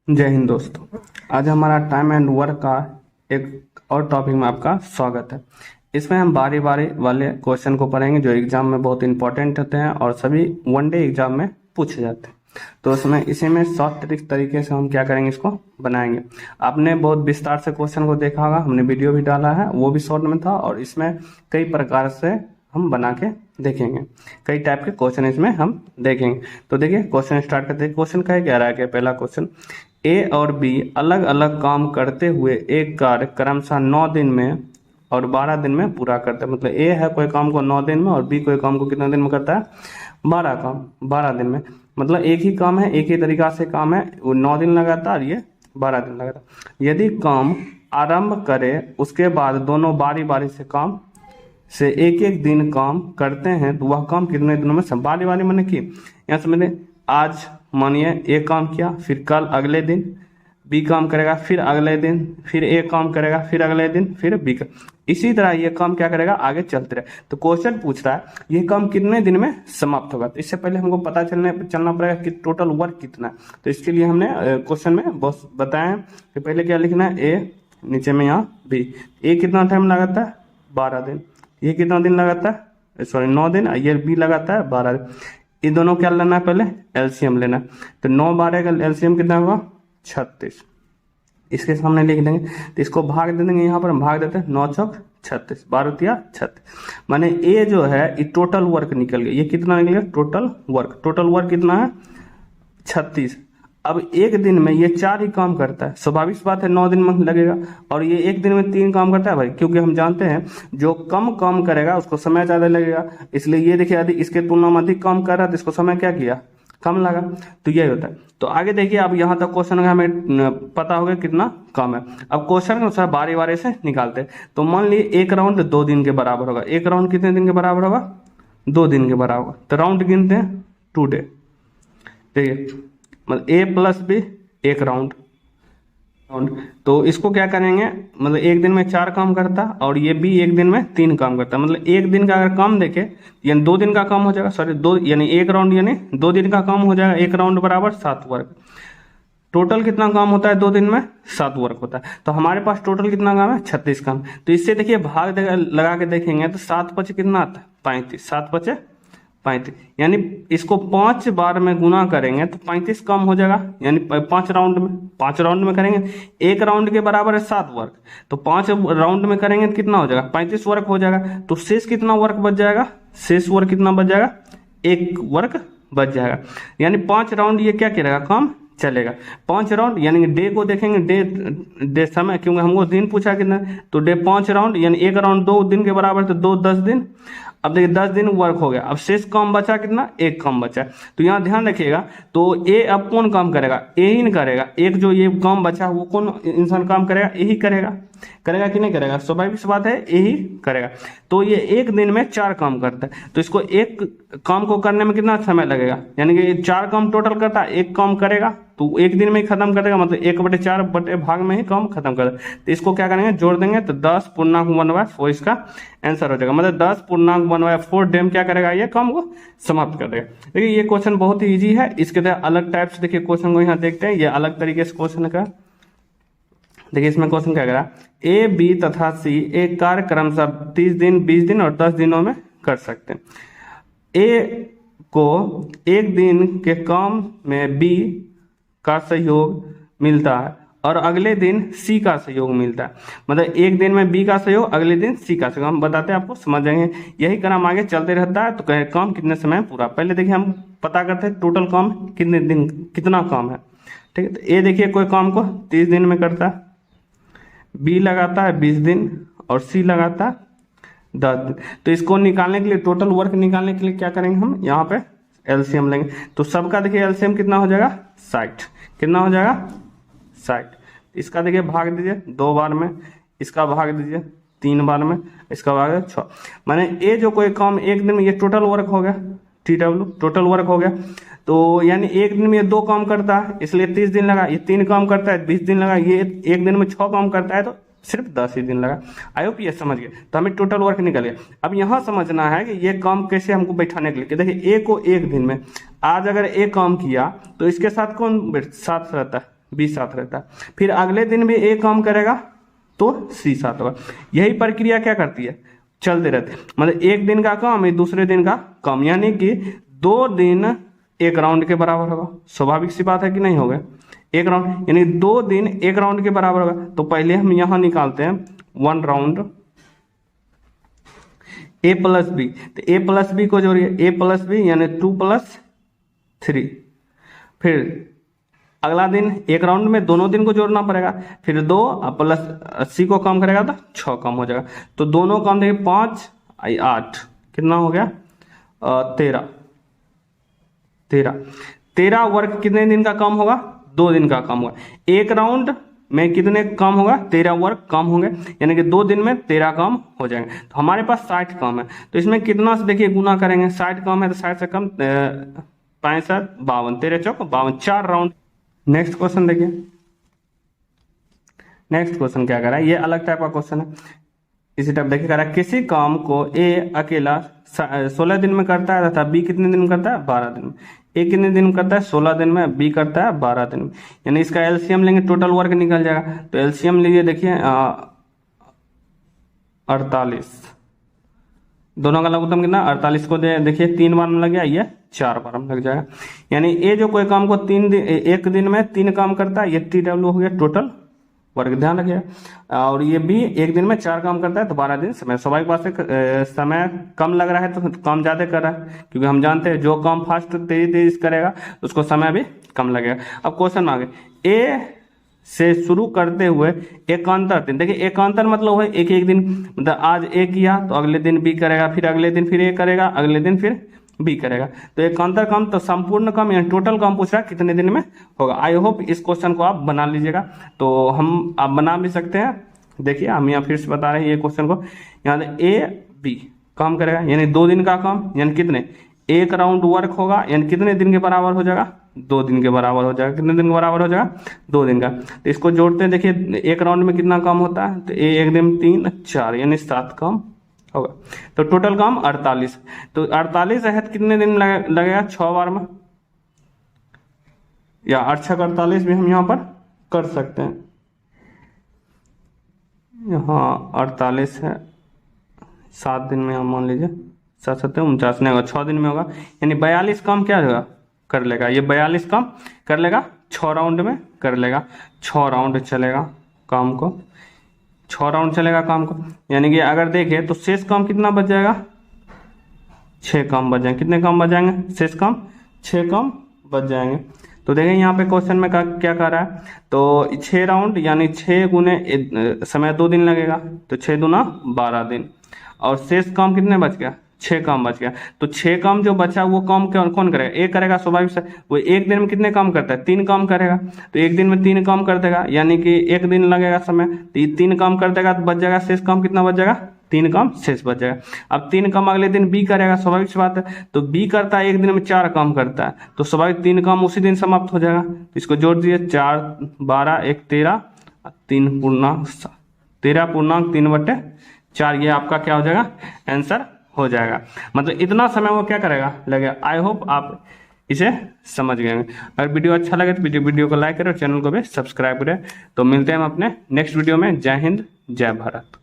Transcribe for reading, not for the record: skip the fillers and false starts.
जय हिंद दोस्तों। आज हमारा टाइम एंड वर्क का एक और टॉपिक में आपका स्वागत है। इसमें हम बारी बारी वाले क्वेश्चन को पढ़ेंगे जो एग्जाम में बहुत इंपॉर्टेंट होते हैं और सभी वनडे एग्जाम में पूछे जाते हैं। तो उसमें इसी में शॉर्ट तरीके से हम क्या करेंगे, इसको बनाएंगे। आपने बहुत विस्तार से क्वेश्चन को देखा होगा, हमने वीडियो भी डाला है, वो भी शॉर्ट में था और इसमें कई प्रकार से हम बना के देखेंगे। कई टाइप के क्वेश्चन इसमें हम देखेंगे। तो देखिए क्वेश्चन स्टार्ट करते हैं। क्वेश्चन का क्या रहा है कि पहला क्वेश्चन, ए और बी अलग अलग काम करते हुए एक कार्य क्रमशः 9 दिन में और 12 दिन में पूरा करता है। मतलब ए है कोई काम को 9 दिन में और बी कोई काम को कितने दिन में करता है, 12 दिन में। मतलब एक ही काम है, एक ही तरीका से काम है, वो 9 दिन लगाता है और ये 12 दिन लगाता है। यदि काम आरंभ करे उसके बाद दोनों बारी बारी से काम से एक एक दिन काम करते हैं तो वह काम कितने दिनों में बारी बारी मैंने की। यहाँ से मैंने आज मानिए ए काम किया, फिर कल अगले दिन बी काम करेगा, फिर अगले दिन फिर ए काम करेगा, फिर अगले दिन फिर बी का। इसी तरह ये काम क्या करेगा, आगे चलते रहे। तो क्वेश्चन पूछ रहा है ये काम कितने दिन में समाप्त होगा। तो इससे पहले हमको पता चलना पड़ेगा कि टोटल वर्क कितना है। तो इसके लिए हमने क्वेश्चन में बहुत बताया कि पहले क्या लिखना है, ए नीचे में यहाँ बी। ए कितना टाइम लगाता है, 12 दिन। ये कितना दिन लगाता है, सॉरी 9 दिन। ये बी लगाता है 12 दिन। ये दोनों क्या लेना है, पहले एलसीएम लेना है। तो 9 12 का एलसीएम कितना होगा, 36। इसके सामने लिख देंगे तो इसको भाग दे देंगे। यहाँ पर हम भाग देते हैं, 9 चौक 36, 12 तिया 36। माने ए जो है ये टोटल वर्क निकल गया। ये कितना निकल गया, टोटल वर्क कितना है, 36। अब एक दिन में ये 4 ही काम करता है, स्वाभाविक बात है 9 दिन में लगेगा। और ये एक दिन में 3 काम करता है भाई, क्योंकि हम जानते हैं जो कम काम करेगा उसको समय ज्यादा लगेगा। इसलिए ये देखिए यदि इसके तुलना में अधिक काम कर रहा है तो इसको समय क्या किया, कम लगा। तो यही होता है। तो आगे देखिए, अब यहाँ तक क्वेश्चन का हमें पता होगा कितना काम है। अब क्वेश्चन के अनुसार बारी बारी से निकालते हैं। तो मान लीजिए एक राउंड 2 दिन के बराबर होगा। एक राउंड कितने दिन के बराबर होगा, 2 दिन के बराबर होगा। तो राउंड गिनते हैं, 2 डे। देखिए मतलब ए प्लस बी एक राउंड। तो इसको क्या करेंगे, मतलब एक दिन में 4 काम करता और ये बी एक दिन में 3 काम करता। मतलब एक दिन का अगर काम देखे यानी 2 दिन का काम हो जाएगा, सॉरी 2 यानी एक राउंड यानी 2 दिन का काम हो जाएगा। एक राउंड बराबर 7 वर्क। टोटल कितना काम होता है 2 दिन में, 7 वर्क होता है। तो हमारे पास टोटल कितना काम है, 36 काम। तो इससे देखिए भाग लगा के देखेंगे तो 7 5 कितना आता है, 35। 7 5 35, यानी इसको 5 बार में गुना करेंगे तो 35 कम हो जाएगा। यानी 5 राउंड में करेंगे। एक राउंड के बराबर है 7 वर्क, तो 5 राउंड में करेंगे तो कितना हो जाएगा, 35 वर्क हो जाएगा। तो शेष कितना वर्क बच जाएगा, शेष वर्क कितना बच जाएगा, 1 वर्क बच जाएगा। यानी 5 राउंड ये क्या करेगा, काम चलेगा। 5 राउंड यानी डे को देखेंगे, डे समय, क्योंकि हमको दिन पूछा कितना, तो डे 5 राउंड यानी एक राउंड 2 दिन के बराबर, तो 2 10 दिन। अब देखिए 10 दिन वर्क हो गया। अब शेष काम बचा कितना, 1 काम बचा। तो यहाँ ध्यान रखिएगा, तो ए अब कौन काम करेगा, ए ही नहीं करेगा। एक जो ये काम बचा वो कौन इंसान काम करेगा, ए ही करेगा कि नहीं करेगा, स्वाभाविक सी बात है ए ही करेगा। तो ये एक दिन में 4 काम करता है। तो इसको एक काम को करने में कितना समय लगेगा, यानी कि 4 काम टोटल करता है, 1 काम करेगा तो एक दिन में ही खत्म कर देगा। मतलब 1/4 बटे भाग में ही काम खत्म कर देगा। तो इसको क्या करेंगे, जोड़ देंगे तो 10 पूर्णांक 1/4 इसका आंसर हो जाएगा। मतलब 10 पूर्णांक 1/4 डेम क्या करेगा, ये काम को समाप्त कर देगा। देखिए ये क्वेश्चन बहुत ही ईजी है। इसके तरह अलग टाइप से देखिए क्वेश्चन को यहाँ देखते हैं, ये अलग तरीके से क्वेश्चन का। देखिए इसमें क्वेश्चन क्या करा, ए बी तथा सी एक कार्य क्रमशः 30 दिन 20 दिन और 10 दिनों में कर सकते हैं। ए को एक दिन के काम में बी का सहयोग मिलता है और अगले दिन सी का सहयोग मिलता है। मतलब एक दिन में बी का सहयोग, अगले दिन सी का सहयोग। हम बताते हैं आपको, समझ जाएंगे। यही क्रम आगे चलते रहता है। तो कहे काम कितने समय पूरा, पहले देखिए हम पता करते हैं टोटल काम कितने दिन, कितना काम है। ठीक है, तो ए देखिए कोई काम को 30 दिन में करता है, बी लगाता है 20 दिन और सी लगाता है 10 दिन। तो इसको निकालने के लिए, टोटल वर्क निकालने के लिए क्या करेंगे, हम यहाँ पे एलसीएम लेंगे। तो सबका देखिए एलसीएम कितना हो जाएगा, 60। कितना हो जाएगा, 60। इसका देखिए भाग दीजिए 2 बार में, इसका भाग दीजिए 3 बार में, इसका भाग 6। माने ये जो कोई काम एक दिन में, ये टोटल वर्क हो गया, TW टोटल वर्क हो गया। तो यानी एक दिन में ये 2 काम करता है, इसलिए 30 दिन लगा। ये 3 काम करता है, 20 दिन लगा। ये एक दिन में 6 काम करता है तो सिर्फ 10 ही दिन लगा। आई होप ये समझ गए। तो हमें टोटल वर्क निकल गया। अब यहाँ समझना है कि ये काम कैसे हमको बैठाने के लिए। देखिए ए को एक दिन में, आज अगर ए काम किया तो इसके साथ कौन साथ रहता है, बी 7 रहता है। फिर अगले दिन भी ए काम करेगा तो सी 7 होगा। यही प्रक्रिया क्या करती है, चलते रहते, मतलब एक दिन का काम दूसरे दिन का काम, यानी कि 2 दिन एक राउंड के बराबर होगा। स्वाभाविक सी बात है कि नहीं होगा, एक राउंड यानी 2 दिन एक राउंड के बराबर होगा। तो पहले हम यहां निकालते हैं 1 राउंड ए प्लस बी, तो ए प्लस बी को जोड़िए, ए प्लस बी यानी 2 + 3। फिर अगला दिन एक राउंड में दोनों दिन को जोड़ना पड़ेगा, फिर 2 प्लस सी को कम करेगा तो 6 कम हो जाएगा। तो दोनों कम देखिए 5 8 कितना हो गया 13 वर्क कितने दिन का कम होगा, 2 दिन का कम होगा। एक राउंड में कितने कम होगा, 13 वर्क कम होंगे, यानी कि 2 दिन में 13 कम हो जाएंगे। तो हमारे पास 60 कम है, तो इसमें कितना से देखिए गुना करेंगे, 60 कम है तो 60 से कम 65 52 13 चौक 52 4 राउंड। नेक्स्ट क्वेश्चन देखिए, नेक्स्ट क्वेश्चन क्या कर रहा है, ये अलग टाइप का क्वेश्चन है। इसी टाइप देखिए कह रहा है किसी काम को ए अकेला 16 दिन में करता है तथा बी कितने दिन में करता है 12 दिन में। ए कितने दिन में करता है 16 दिन में, बी करता है 12 दिन में, यानी इसका एलसीएम लेंगे टोटल वर्क निकल जाएगा। तो एलसीएम लीजिए, देखिए 48, दोनों का लघुत्तम कितना 48 को देखिए 3 बार में लग गया, ये 4 बार में लग जाएगा। यानी ये जो कोई काम को 1 दिन में 3 काम करता है, ये TW हो गया टोटल वर्ग, ध्यान रखिए। और ये भी 1 दिन में 4 काम करता है तो 12 दिन समय। स्वाभाविक बात से समय कम लग रहा है तो काम ज्यादा कर रहा है, क्योंकि हम जानते हैं जो काम फास्ट तेजी करेगा उसको समय भी कम लगेगा। अब क्वेश्चन आगे, ए से शुरू करते हुए एकांतर दिन, देखिए एकांतर मतलब है एक एक दिन, मतलब आज ए किया तो अगले दिन बी करेगा, फिर अगले दिन फिर ए करेगा, अगले दिन फिर बी करेगा। तो एकांतर काम तो संपूर्ण काम या टोटल काम पूछ रहा है कितने दिन में होगा। आई होप इस क्वेश्चन को आप बना लीजिएगा, तो हम आप बना भी सकते हैं। देखिए हम यहाँ फिर से बता रहे हैं ये क्वेश्चन को, यहाँ ए बी काम करेगा, यानी 2 दिन का काम, यानी कितने 1 राउंड वर्क होगा, यानी कितने दिन के बराबर हो जाएगा 2 दिन के बराबर हो जाएगा। कितने दिन के बराबर हो जाएगा 2 दिन का। तो इसको जोड़ते हैं, देखिए 1 राउंड में कितना काम होता है, तो ए 1 दिन 3 4 यानी 7 काम होगा। तो टोटल काम 48, तो 48 है कितने दिन लगेगा 6 बार में, या 8 6 48 भी हम यहाँ पर कर सकते हैं। यहाँ 48 है 7 दिन में, हम मान लीजिए 7 7 49 नहीं होगा 6 दिन में होगा, यानी 42 काम क्या होगा कर लेगा, ये 42 काम कर लेगा 6 राउंड में कर लेगा। 6 राउंड चलेगा काम को, 6 राउंड चलेगा काम को, यानी कि अगर देखें तो शेष काम कितना बच जाएगा 6 काम बच जाएंगे। कितने काम बच जाएंगे, शेष काम 6 काम बच जाएंगे। तो देखें यहाँ पे क्वेश्चन में क्या कह रहा है, तो 6 राउंड यानी 6 गुने समय 2 दिन लगेगा, तो 6 दूना 12 दिन, और शेष काम कितने बच गया 6 काम बच गया। तो 6 काम जो बचा वो काम कौन करेगा, ए करेगा स्वाभाविक से। वो 1 दिन में कितने काम करता है 3 काम करेगा, तो 1 दिन में 3 काम कर देगा, यानी कि 1 दिन लगेगा समय, तो ये 3 काम कर देगा तो बच जाएगा शेष काम कितना बच जाएगा 3 काम शेष बच जाएगा। अब 3 काम अगले दिन बी करेगा, स्वाभाविक सी बात है, तो बी करता है 1 दिन में 4 काम करता है, तो स्वाभाविक 3 काम उसी दिन समाप्त हो जाएगा। तो इसको जोड़ दिए 4 12 1 13 3 पूर्णांक 3/4, ये आपका क्या हो जाएगा आंसर हो जाएगा। मतलब इतना समय वो क्या करेगा लगेगा। आई होप आप इसे समझ गए। अगर वीडियो अच्छा लगे तो वीडियो को लाइक करें और चैनल को भी सब्सक्राइब करें। तो मिलते हैं हम अपने नेक्स्ट वीडियो में। जय हिंद जय भारत।